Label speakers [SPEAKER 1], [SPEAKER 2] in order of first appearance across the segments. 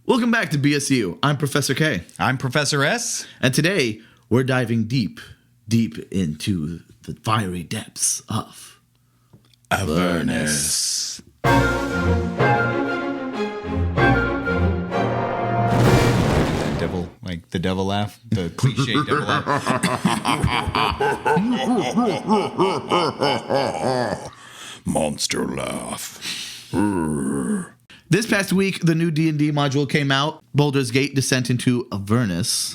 [SPEAKER 1] Welcome back to BSU. I'm Professor K.
[SPEAKER 2] I'm Professor S.
[SPEAKER 1] And today we're diving deep into the fiery depths of
[SPEAKER 2] Avernus. Devil, like the devil laugh, the cliche devil laugh. Monster laugh.
[SPEAKER 1] This past week, the new D&D module came out, Baldur's Gate Descent into Avernus,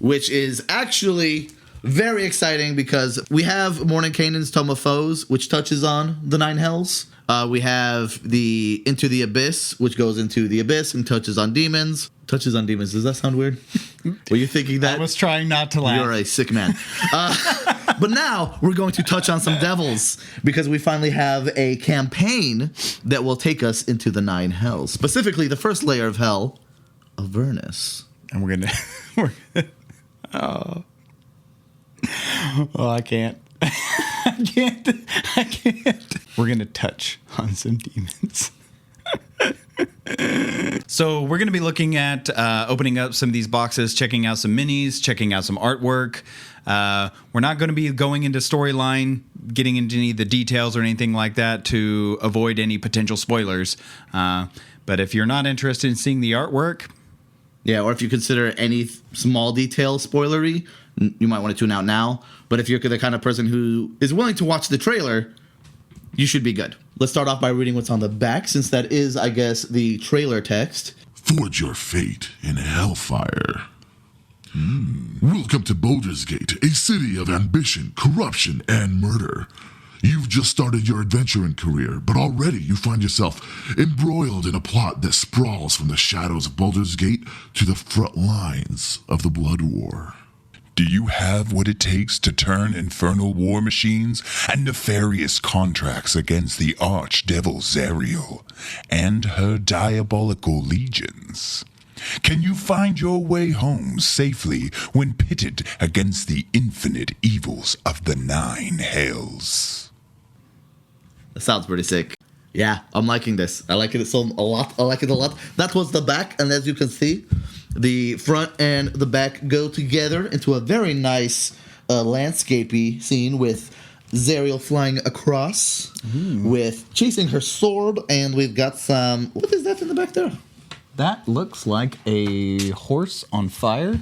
[SPEAKER 1] which is actually very exciting because we have Mordenkainen's Tome of Foes, which touches on the Nine Hells. We have the Into the Abyss, which goes into the Abyss and touches on demons. Touches on demons. Does that sound weird? Were you thinking that?
[SPEAKER 2] I was trying not to laugh.
[SPEAKER 1] You're a sick man. But now we're going to touch on some devils because we finally have a campaign that will take us into the Nine Hells. Specifically, the first layer of hell, Avernus.
[SPEAKER 2] And we're gonna. Oh, I can't. I can't. We're gonna touch on some demons. So we're going to be looking at opening up some of these boxes, checking out some minis, checking out some artwork. We're not going to be going into storyline, getting into any of the details or anything like that to avoid any potential spoilers. But if you're not interested in seeing the artwork...
[SPEAKER 1] Yeah, or if you consider any small detail spoilery, you might want to tune out now. But if you're the kind of person who is willing to watch the trailer, you should be good. Let's start off by reading what's on the back, since that is, I guess, the trailer text.
[SPEAKER 3] Forge your fate in hellfire. Welcome to Baldur's Gate, a city of ambition, corruption, and murder. You've just started your adventuring career, but already you find yourself embroiled in a plot that sprawls from the shadows of Baldur's Gate to the front lines of the Blood War.
[SPEAKER 4] Do you have what it takes to turn infernal war machines and nefarious contracts against the archdevil Zariel and her diabolical legions? Can you find your way home safely when pitted against the infinite evils of the Nine Hells?
[SPEAKER 1] That sounds pretty sick. Yeah, I'm liking this. I like it a lot. That was the back, and as you can see, the front and the back go together into a very nice landscapey scene with Zariel flying across, with chasing her sword, and we've got some... What is that in the back there?
[SPEAKER 2] That looks like a horse on fire.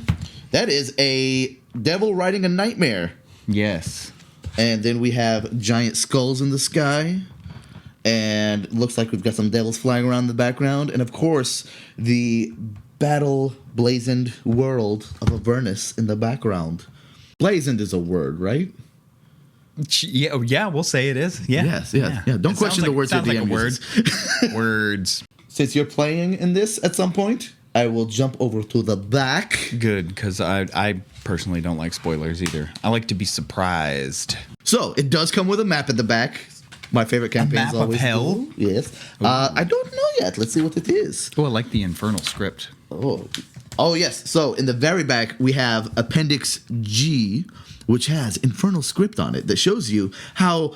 [SPEAKER 1] That is a devil riding a nightmare.
[SPEAKER 2] Yes.
[SPEAKER 1] And then we have giant skulls in the sky. And looks like we've got some devils flying around in the background. And of course, the battle blazoned world of Avernus in the background. Blazoned is a word, right?
[SPEAKER 2] Yeah, we'll say it is. Yeah.
[SPEAKER 1] Yes. Don't question the words your DM uses.
[SPEAKER 2] Words.
[SPEAKER 1] Since you're playing in this at some point, I will jump over to the back.
[SPEAKER 2] Good, because I personally don't like spoilers either. I like to be surprised.
[SPEAKER 1] So, it does come with a map at the back. My favorite campaign is always...
[SPEAKER 2] A map of hell?
[SPEAKER 1] Yes. I don't know yet. Let's see what it is.
[SPEAKER 2] Oh, I like the infernal script.
[SPEAKER 1] Oh, yes. So, in the very back, we have Appendix G, which has infernal script on it that shows you how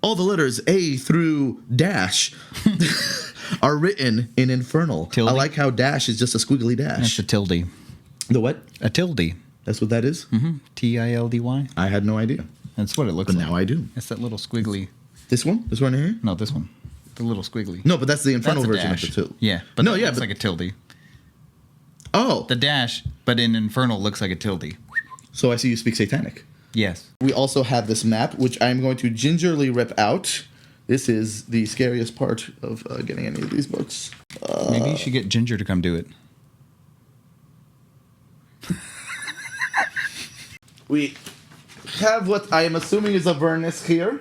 [SPEAKER 1] all the letters A through dash are written in infernal.
[SPEAKER 2] Tilde?
[SPEAKER 1] I like how dash is just a squiggly dash.
[SPEAKER 2] That's a tilde.
[SPEAKER 1] The what?
[SPEAKER 2] A tilde.
[SPEAKER 1] That's what that is?
[SPEAKER 2] Mm-hmm. Tildy.
[SPEAKER 1] I had no idea.
[SPEAKER 2] That's what it looks
[SPEAKER 1] But
[SPEAKER 2] like.
[SPEAKER 1] now I do.
[SPEAKER 2] It's that little squiggly.
[SPEAKER 1] This one? This one here?
[SPEAKER 2] No, this one. The little squiggly.
[SPEAKER 1] No, but that's the infernal
[SPEAKER 2] That's a
[SPEAKER 1] version
[SPEAKER 2] dash.
[SPEAKER 1] of the tilde.
[SPEAKER 2] Yeah, but
[SPEAKER 1] No,
[SPEAKER 2] that
[SPEAKER 1] yeah,
[SPEAKER 2] looks
[SPEAKER 1] but-
[SPEAKER 2] like a tilde.
[SPEAKER 1] Oh,
[SPEAKER 2] The dash, but in infernal, looks like a tilde.
[SPEAKER 1] so I see you speak satanic.
[SPEAKER 2] Yes.
[SPEAKER 1] We also have this map, which I'm going to gingerly rip out. This is the scariest part of getting any of these books.
[SPEAKER 2] Maybe you should get Ginger to come do it.
[SPEAKER 1] We have what I am assuming is Avernus here.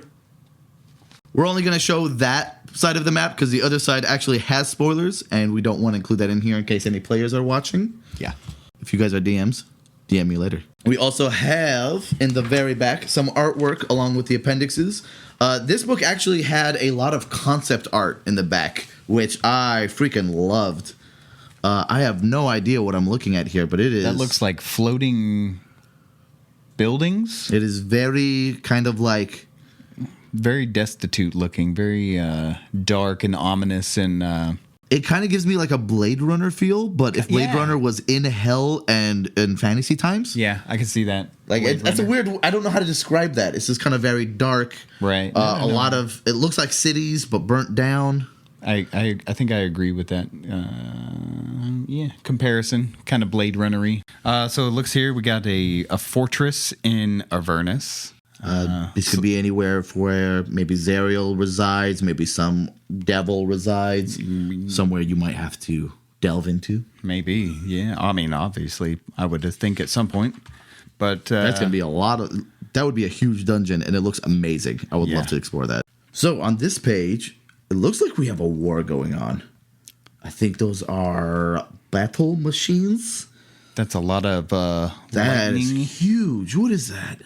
[SPEAKER 1] We're only going to show that side of the map because the other side actually has spoilers, and we don't want to include that in here in case any players are watching.
[SPEAKER 2] Yeah.
[SPEAKER 1] If you guys are DMs, DM me later. We also have, in the very back, some artwork along with the appendixes. This book actually had a lot of concept art in the back, which I freaking loved. I have no idea what I'm looking at here, but it is...
[SPEAKER 2] That looks like floating buildings.
[SPEAKER 1] It is very kind of like...
[SPEAKER 2] Very destitute looking, very dark and ominous, and
[SPEAKER 1] It kind of gives me like a Blade Runner feel, but if Blade Runner was in hell and in fantasy times.
[SPEAKER 2] Yeah, I can see that.
[SPEAKER 1] Like that's a weird. I don't know how to describe that. It's just kind of very dark.
[SPEAKER 2] Right.
[SPEAKER 1] A lot of it looks like cities, but burnt down.
[SPEAKER 2] I think I agree with that. Comparison, kind of Blade Runnery. So it looks here we got a fortress in Avernus.
[SPEAKER 1] This could be anywhere where maybe Zariel resides, maybe some devil resides, somewhere you might have to delve into.
[SPEAKER 2] Maybe, yeah. I mean, obviously, I would think at some point, but
[SPEAKER 1] That's gonna be that would be a huge dungeon, and it looks amazing. I would love to explore that. So on this page, it looks like we have a war going on. I think those are battle machines.
[SPEAKER 2] That's a lot of
[SPEAKER 1] That
[SPEAKER 2] lightning.
[SPEAKER 1] is huge. What is that?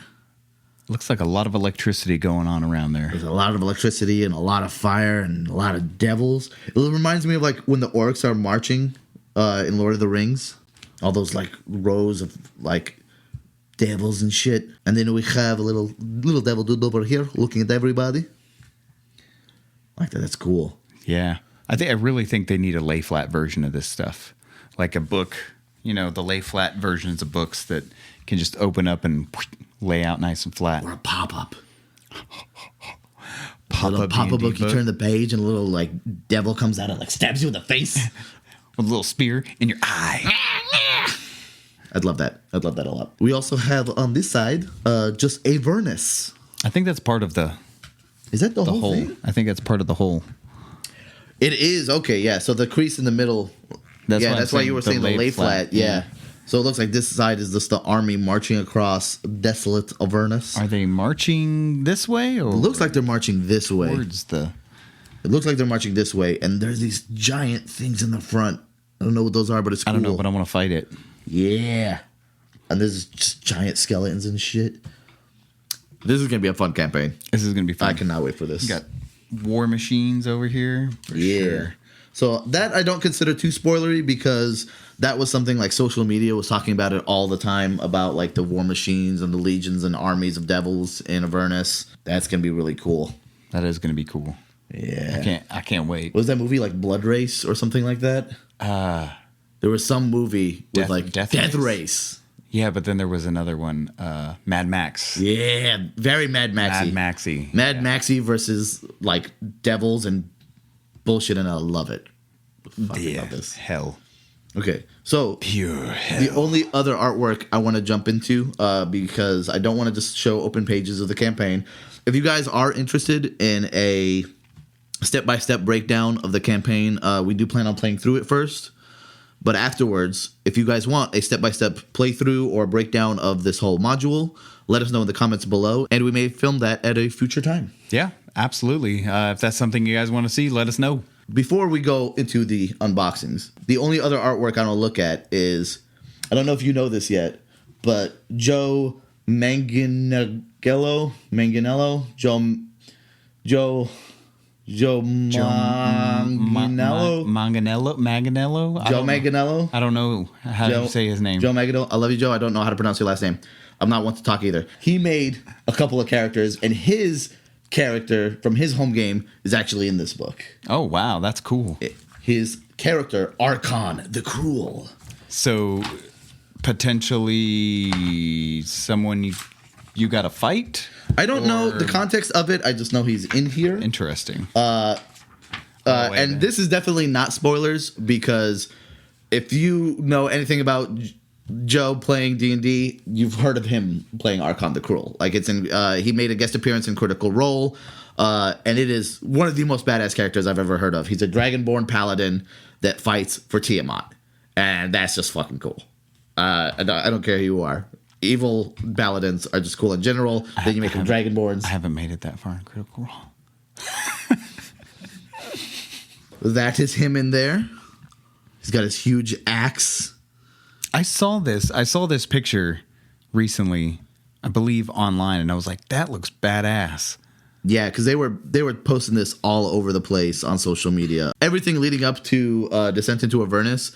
[SPEAKER 2] Looks like a lot of electricity going on around there.
[SPEAKER 1] There's a lot of electricity and a lot of fire and a lot of devils. It reminds me of like when the orcs are marching in Lord of the Rings. All those like rows of like devils and shit. And then we have a little devil dude over here looking at everybody. Like that. That's cool.
[SPEAKER 2] Yeah. I really think they need a lay flat version of this stuff. Like a book, the lay flat versions of books that can just open up and lay out nice and flat.
[SPEAKER 1] Or a pop-up.
[SPEAKER 2] Pop-up
[SPEAKER 1] Pop-up
[SPEAKER 2] D&D
[SPEAKER 1] book. You turn the page and a little like devil comes out and like stabs you in the face.
[SPEAKER 2] with a little spear in your eye.
[SPEAKER 1] I'd love that. I'd love that a lot. We also have on this side just Avernus.
[SPEAKER 2] I think that's part of the
[SPEAKER 1] Is that the whole thing?
[SPEAKER 2] I think that's part of the whole.
[SPEAKER 1] It is. Okay, yeah. So the crease in the middle. That's why you were saying the lay flat. Yeah. So it looks like this side is just the army marching across desolate Avernus.
[SPEAKER 2] Are they marching this way or?
[SPEAKER 1] It looks like they're marching this way.
[SPEAKER 2] Towards the.
[SPEAKER 1] It looks like they're marching this way, and there's these giant things in the front. I don't know what those are, but it's cool.
[SPEAKER 2] I don't know, but I want to fight it.
[SPEAKER 1] Yeah. And there's just giant skeletons and shit. This is going to be a fun campaign.
[SPEAKER 2] This is going to be fun.
[SPEAKER 1] I cannot wait for this.
[SPEAKER 2] You got war machines over here. For sure.
[SPEAKER 1] So that I don't consider too spoilery because that was something like social media was talking about it all the time about like the war machines and the legions and armies of devils in Avernus. That's going to be really cool.
[SPEAKER 2] That is going to be cool.
[SPEAKER 1] Yeah.
[SPEAKER 2] I can't wait.
[SPEAKER 1] Was that movie like Blood Race or something like that? There was some movie with Death Race.
[SPEAKER 2] Yeah, but then there was another one, Mad Max.
[SPEAKER 1] Yeah, very Mad Maxy. Mad Maxy versus like devils and bullshit, and I love it. Fucking love this.
[SPEAKER 2] Hell.
[SPEAKER 1] Okay, so
[SPEAKER 2] Pure hell.
[SPEAKER 1] the only other artwork I want to jump into, because I don't want to just show open pages of the campaign. If you guys are interested in a step-by-step breakdown of the campaign, we do plan on playing through it first. But afterwards, if you guys want a step-by-step playthrough or breakdown of this whole module, let us know in the comments below, and we may film that at a future time.
[SPEAKER 2] Yeah, absolutely. If that's something you guys want to see, let us know.
[SPEAKER 1] Before we go into the unboxings, the only other artwork I want to look at is, I don't know if you know this yet, but Joe Manganiello, Joe Manganiello. Joe Manganiello.
[SPEAKER 2] I don't know how to say his name.
[SPEAKER 1] Joe Manganiello. I love you, Joe. I don't know how to pronounce your last name. I'm not one to talk either. He made a couple of characters, and his character from his home game is actually in this book.
[SPEAKER 2] Oh, wow. That's cool.
[SPEAKER 1] His character, Archon the Cruel.
[SPEAKER 2] So, potentially someone you got to fight?
[SPEAKER 1] I don't know the context of it. I just know he's in here.
[SPEAKER 2] Interesting.
[SPEAKER 1] And this is definitely not spoilers, because if you know anything about Joe playing D&D, you've heard of him playing Archon the Cruel. Like it's in. He made a guest appearance in Critical Role, and it is one of the most badass characters I've ever heard of. He's a dragonborn paladin that fights for Tiamat, and that's just fucking cool. I don't care who you are. Evil paladins are just cool in general. Then you make them dragonborns.
[SPEAKER 2] I haven't made it that far in Critical Role.
[SPEAKER 1] That is him in there. He's got his huge axe.
[SPEAKER 2] I saw this picture recently, I believe online, and I was like, that looks badass.
[SPEAKER 1] Yeah, because they were posting this all over the place on social media. Everything leading up to Descent into Avernus.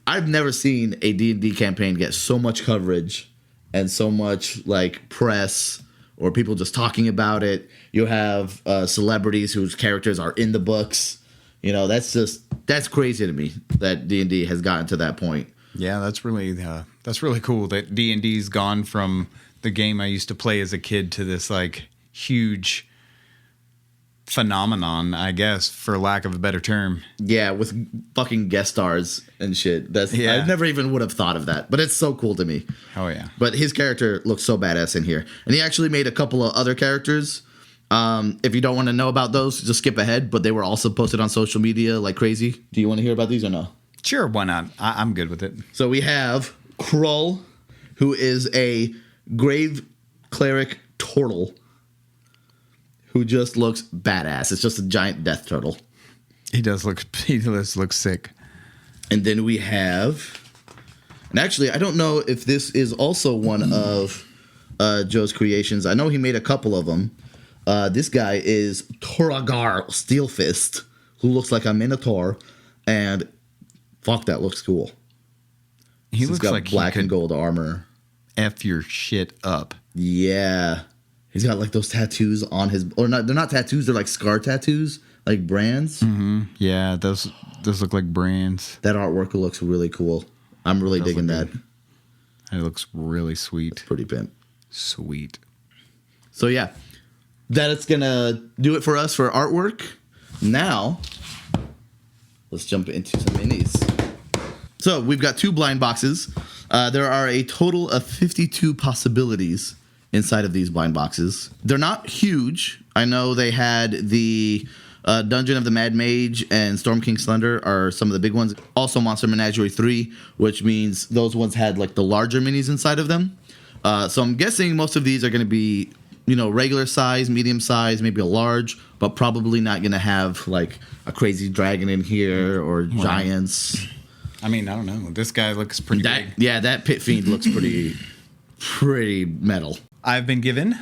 [SPEAKER 1] I've never seen a D&D campaign get so much coverage and so much like press or people just talking about it. You have celebrities whose characters are in the books That's crazy to me that D&D has gotten to that point.
[SPEAKER 2] Yeah, that's really cool that D&D's gone from the game I used to play as a kid to this like huge phenomenon, I guess, for lack of a better term.
[SPEAKER 1] Yeah, with fucking guest stars and shit.
[SPEAKER 2] Yeah.
[SPEAKER 1] I never even would have thought of that, but it's so cool to me.
[SPEAKER 2] Oh yeah.
[SPEAKER 1] But his character looks so badass in here. And he actually made a couple of other characters. If you don't want to know about those, just skip ahead. But they were also posted on social media like crazy. Do you want to hear about these or no?
[SPEAKER 2] Sure, why not? I'm good with it.
[SPEAKER 1] So we have Krull, who is a grave cleric turtle who just looks badass. It's just a giant death turtle.
[SPEAKER 2] He does look sick.
[SPEAKER 1] And then we have, and actually, I don't know if this is also one of Joe's creations. I know he made a couple of them. This guy is Toragar Steelfist, who looks like a minotaur, and fuck, that looks cool.
[SPEAKER 2] He looks
[SPEAKER 1] got
[SPEAKER 2] like
[SPEAKER 1] black
[SPEAKER 2] he
[SPEAKER 1] and
[SPEAKER 2] could
[SPEAKER 1] gold armor.
[SPEAKER 2] F your shit up.
[SPEAKER 1] Yeah, he's got like those tattoos on his, or not? They're not tattoos. They're like scar tattoos, like brands.
[SPEAKER 2] Mm-hmm. Yeah, those look like brands.
[SPEAKER 1] That artwork looks really cool. I'm really digging that.
[SPEAKER 2] It looks really sweet.
[SPEAKER 1] Pretty pimp.
[SPEAKER 2] Sweet.
[SPEAKER 1] So yeah, that's gonna do it for us for artwork. Now, let's jump into some minis. So we've got 2 blind boxes. There are a total of 52 possibilities inside of these blind boxes. They're not huge. I know they had the Dungeon of the Mad Mage and Storm King Slender are some of the big ones. Also Monster Menagerie 3, which means those ones had like the larger minis inside of them. So I'm guessing most of these are going to be, regular size, medium size, maybe a large, but probably not going to have like a crazy dragon in here or giants.
[SPEAKER 2] I mean, I don't know. This guy looks pretty big.
[SPEAKER 1] Yeah, that Pit Fiend looks pretty metal.
[SPEAKER 2] I've been given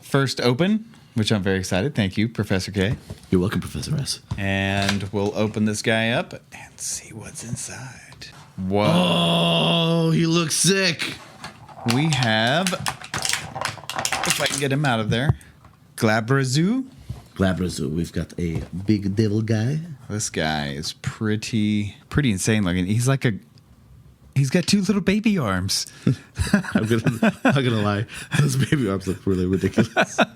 [SPEAKER 2] first open, which I'm very excited. Thank you, Professor K.
[SPEAKER 1] You're welcome, Professor S.
[SPEAKER 2] And we'll open this guy up and see what's inside. Whoa.
[SPEAKER 1] Oh, he looks sick.
[SPEAKER 2] We have, if I can get him out of there, Glabrazu.
[SPEAKER 1] We've got a big devil guy.
[SPEAKER 2] This guy is pretty insane looking. He's got 2 little baby arms.
[SPEAKER 1] I'm gonna lie. Those baby arms look really ridiculous. But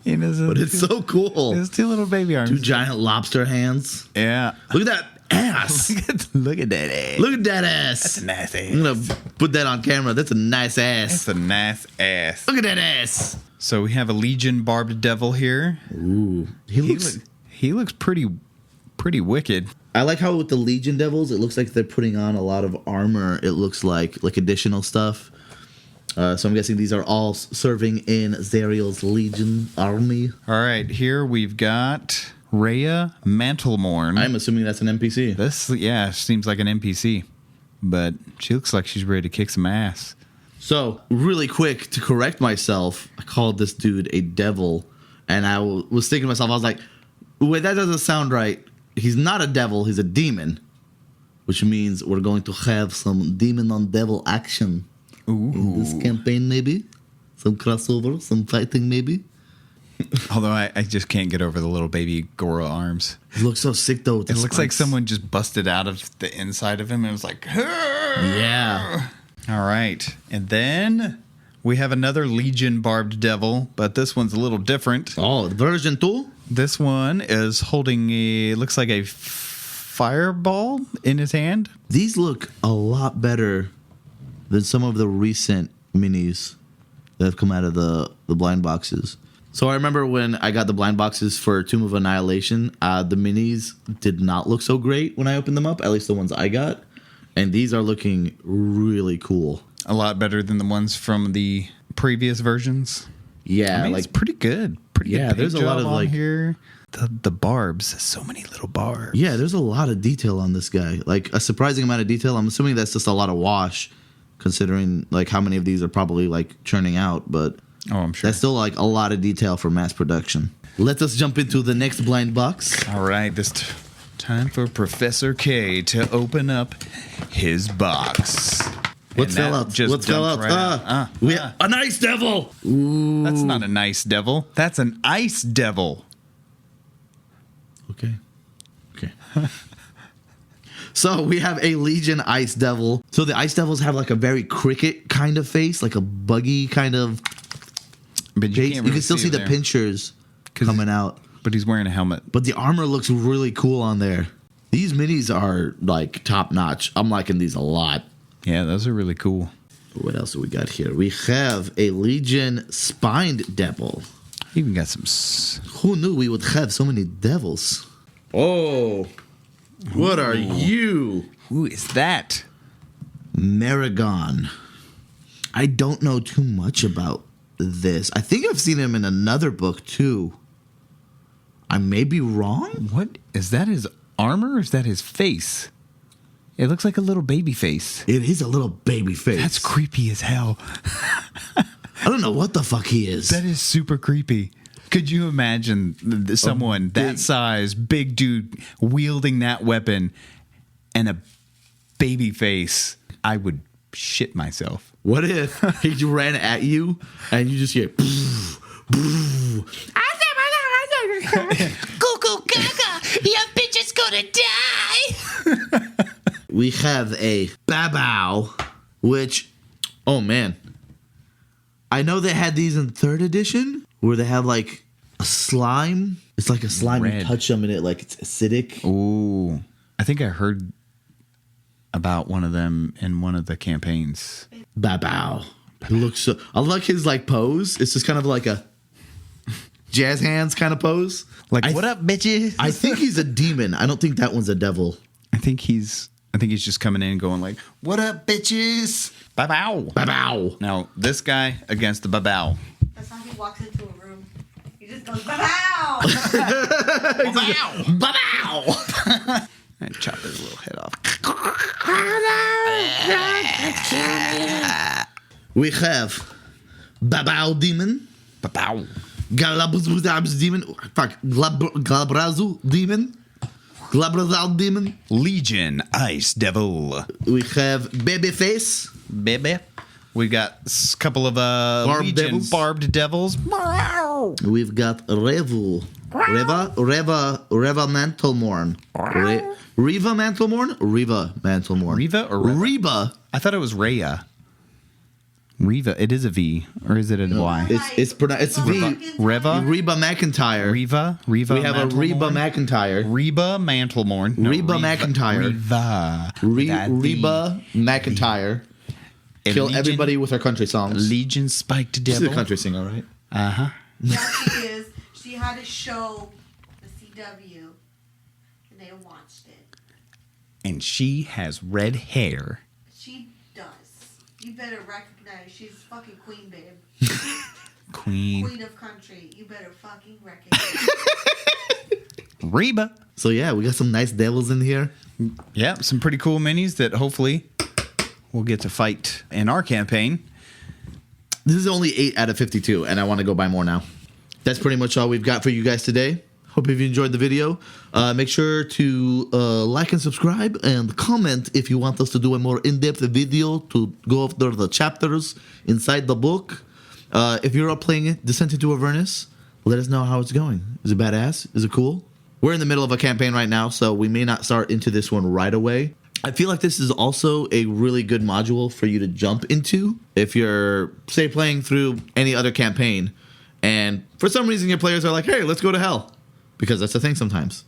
[SPEAKER 1] it's so cool.
[SPEAKER 2] His 2 little baby arms.
[SPEAKER 1] 2 giant lobster hands.
[SPEAKER 2] Yeah.
[SPEAKER 1] Look at that ass.
[SPEAKER 2] Look at that ass.
[SPEAKER 1] Look at that ass.
[SPEAKER 2] That's a nice ass.
[SPEAKER 1] I'm gonna put that on camera. That's a nice ass.
[SPEAKER 2] That's a nice ass.
[SPEAKER 1] Look at that ass.
[SPEAKER 2] So we have a Legion Barbed Devil here.
[SPEAKER 1] Ooh.
[SPEAKER 2] He looks pretty wicked.
[SPEAKER 1] I like how with the Legion Devils, it looks like they're putting on a lot of armor. It looks like additional stuff. So I'm guessing these are all serving in Zariel's Legion army.
[SPEAKER 2] All right, here we've got Rhea Mantlemorn.
[SPEAKER 1] I'm assuming that's an NPC.
[SPEAKER 2] This, seems like an NPC, but she looks like she's ready to kick some ass.
[SPEAKER 1] So, really quick, to correct myself, I called this dude a devil, and I was thinking to myself, I was like, wait, that doesn't sound right. He's not a devil, he's a demon, which means we're going to have some demon on devil action in this campaign, maybe. Some crossover, some fighting, maybe.
[SPEAKER 2] Although I just can't get over the little baby Gora arms.
[SPEAKER 1] He looks so sick, though.
[SPEAKER 2] It looks like someone just busted out of the inside of him and was like,
[SPEAKER 1] yeah.
[SPEAKER 2] All right. And then we have another Legion Barbed Devil, but this one's a little different.
[SPEAKER 1] Oh, version 2?
[SPEAKER 2] This one is holding looks like a fireball in his hand.
[SPEAKER 1] These look a lot better than some of the recent minis that have come out of the blind boxes. So I remember when I got the blind boxes for Tomb of Annihilation, the minis did not look so great when I opened them up, at least the ones I got. And these are looking really cool.
[SPEAKER 2] A lot better than the ones from the previous versions.
[SPEAKER 1] Yeah,
[SPEAKER 2] it's pretty good. Pretty good.
[SPEAKER 1] There's a lot of
[SPEAKER 2] on here. The barbs, so many little barbs.
[SPEAKER 1] Yeah, there's a lot of detail on this guy. Like a surprising amount of detail. I'm assuming that's just a lot of wash, considering like how many of these are probably like churning out. But
[SPEAKER 2] I'm sure
[SPEAKER 1] that's still like a lot of detail for mass production. Let us jump into the next blind box.
[SPEAKER 2] All right, time for Professor K to open up his box.
[SPEAKER 1] What's fell out? What's fell out? A nice devil. Ooh.
[SPEAKER 2] That's not a nice devil. That's an ice devil.
[SPEAKER 1] Okay. Okay. So we have a Legion Ice Devil. So the Ice Devils have like a very cricket kind of face, like a buggy kind of
[SPEAKER 2] But
[SPEAKER 1] face.
[SPEAKER 2] can't
[SPEAKER 1] You
[SPEAKER 2] really
[SPEAKER 1] can still see the
[SPEAKER 2] there.
[SPEAKER 1] pinchers coming out.
[SPEAKER 2] But he's wearing a helmet.
[SPEAKER 1] But the armor looks really cool on there. These minis are like top notch. I'm liking these a lot.
[SPEAKER 2] Yeah, those are really cool.
[SPEAKER 1] What else do we got here? We have a Legion Spined Devil.
[SPEAKER 2] Even got some.
[SPEAKER 1] Who knew we would have so many devils? Oh, what are you?
[SPEAKER 2] Who is that?
[SPEAKER 1] Maragon. I don't know too much about this. I think I've seen him in another book too. I may be wrong.
[SPEAKER 2] What is that? His armor? Or is that his face? It looks like a little baby face.
[SPEAKER 1] It is a little baby face.
[SPEAKER 2] That's creepy as hell.
[SPEAKER 1] I don't know what the fuck he is.
[SPEAKER 2] That is super creepy. Could you imagine someone that size, big dude, wielding that weapon and a baby face? I would shit myself.
[SPEAKER 1] What if he ran at you and you just hear
[SPEAKER 5] Cuckoo gaga, your bitch is gonna die.
[SPEAKER 1] We have a Babao, which, oh man. I know they had these in 3rd edition where they have like a slime. It's like a slime. You
[SPEAKER 2] Red.
[SPEAKER 1] touch them and it like it's acidic.
[SPEAKER 2] Ooh. I think I heard about one of them in one of the campaigns.
[SPEAKER 1] Babao. It looks so. I like his like pose. It's just kind of like a jazz hands kind of pose.
[SPEAKER 2] Like,
[SPEAKER 1] I
[SPEAKER 2] what up, bitches?
[SPEAKER 1] I think he's a demon. I don't think that one's a devil.
[SPEAKER 2] I think he's just coming in and going like, "What up, bitches?" Babao.
[SPEAKER 1] Babao.
[SPEAKER 2] Now this guy against the babao.
[SPEAKER 6] That's how he walks into a room. He just goes, "Bow!"
[SPEAKER 1] Babao.
[SPEAKER 2] And chop his little head off.
[SPEAKER 1] We have Babao demon.
[SPEAKER 2] Babao.
[SPEAKER 1] Galabuzab's demon. Fuck. Glabrazu demon. Glabrazal demon.
[SPEAKER 2] Legion Ice Devil.
[SPEAKER 1] We have Babyface.
[SPEAKER 2] Baby. We got a couple of Legion
[SPEAKER 1] devils.
[SPEAKER 2] barbed devils.
[SPEAKER 1] We've got Reva Mantlemorn. Reva Mantlemorn? Reva Mantlemorn.
[SPEAKER 2] Reva or Reva?
[SPEAKER 1] Reba.
[SPEAKER 2] I thought it was Rhea. Reva. It is a V, or is it a Y?
[SPEAKER 1] It's V.
[SPEAKER 2] Reva.
[SPEAKER 1] Reba McIntyre.
[SPEAKER 2] Reva.
[SPEAKER 1] We have a Reba McIntyre.
[SPEAKER 2] Reba Mantlemorn. No,
[SPEAKER 1] Reba McIntyre.
[SPEAKER 2] Reva.
[SPEAKER 1] Reba McIntyre. Kill
[SPEAKER 2] Legion-
[SPEAKER 1] everybody with her country songs.
[SPEAKER 2] Legion Spiked
[SPEAKER 1] She's
[SPEAKER 2] Devil.
[SPEAKER 1] a country singer, right?
[SPEAKER 2] Uh-huh.
[SPEAKER 6] Yeah, she is. She had a show, the CW, and they watched it.
[SPEAKER 2] And she has red hair.
[SPEAKER 6] She does. You better recognize she's fucking queen, babe.
[SPEAKER 2] Queen.
[SPEAKER 6] Queen of country. You better fucking recognize.
[SPEAKER 2] Reba.
[SPEAKER 1] So yeah, we got some nice devils in here.
[SPEAKER 2] Yeah, some pretty cool minis that hopefully we'll get to fight in our campaign.
[SPEAKER 1] This is only 8 out of 52, and I want to go buy more now. That's pretty much all we've got for you guys today. Hope if you enjoyed the video. Make sure to like and subscribe and comment if you want us to do a more in-depth video to go over the chapters inside the book. If you're up playing it, Descent into Avernus, let us know how it's going. Is it badass? Is it cool? We're in the middle of a campaign right now, so we may not start into this one right away. I feel like this is also a really good module for you to jump into if you're, say, playing through any other campaign and for some reason your players are like, hey, let's go to hell. Because that's the thing sometimes.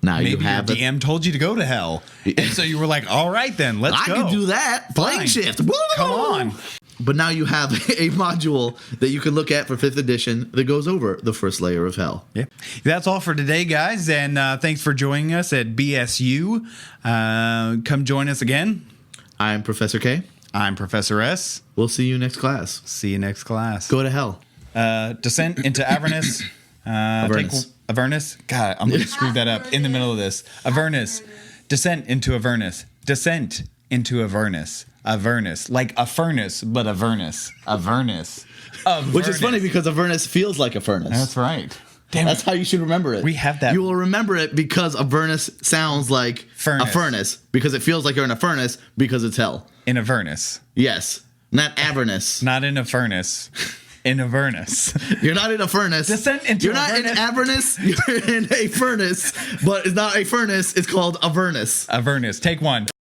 [SPEAKER 1] Now
[SPEAKER 2] Maybe
[SPEAKER 1] you have
[SPEAKER 2] your DM told you to go to hell. And so you were like, all right then, let's
[SPEAKER 1] I
[SPEAKER 2] go.
[SPEAKER 1] can do that. Playing
[SPEAKER 2] Fine.
[SPEAKER 1] shift.
[SPEAKER 2] Come on.
[SPEAKER 1] But now you have a module that you can look at for 5th edition that goes over the first layer of hell.
[SPEAKER 2] Yeah. That's all for today, guys. And thanks for joining us at BSU. Come join us again.
[SPEAKER 1] I'm Professor K.
[SPEAKER 2] I'm Professor S.
[SPEAKER 1] We'll see you next class.
[SPEAKER 2] See you next class.
[SPEAKER 1] Go to hell.
[SPEAKER 2] Descent into Avernus.
[SPEAKER 1] Avernus.
[SPEAKER 2] Avernus. God, I'm going to screw that up in the middle of this. Avernus. Descent into Avernus. Descent into Avernus. Avernus. Like a furnace, but Avernus. Avernus.
[SPEAKER 1] Which is funny because Avernus feels like a furnace.
[SPEAKER 2] That's right. Damn
[SPEAKER 1] That's
[SPEAKER 2] it.
[SPEAKER 1] how you should remember it.
[SPEAKER 2] We have that.
[SPEAKER 1] You will remember it because Avernus sounds like
[SPEAKER 2] Furnace.
[SPEAKER 1] a furnace. Because it feels like you're in a furnace because it's hell.
[SPEAKER 2] In Avernus.
[SPEAKER 1] Yes. Not Avernus.
[SPEAKER 2] Not in a furnace. in Avernus.
[SPEAKER 1] You're not in a furnace.
[SPEAKER 2] Descent into
[SPEAKER 1] You're not in Avernus. You're in a furnace, but it's not a furnace. It's called Avernus.
[SPEAKER 2] Avernus. Take one.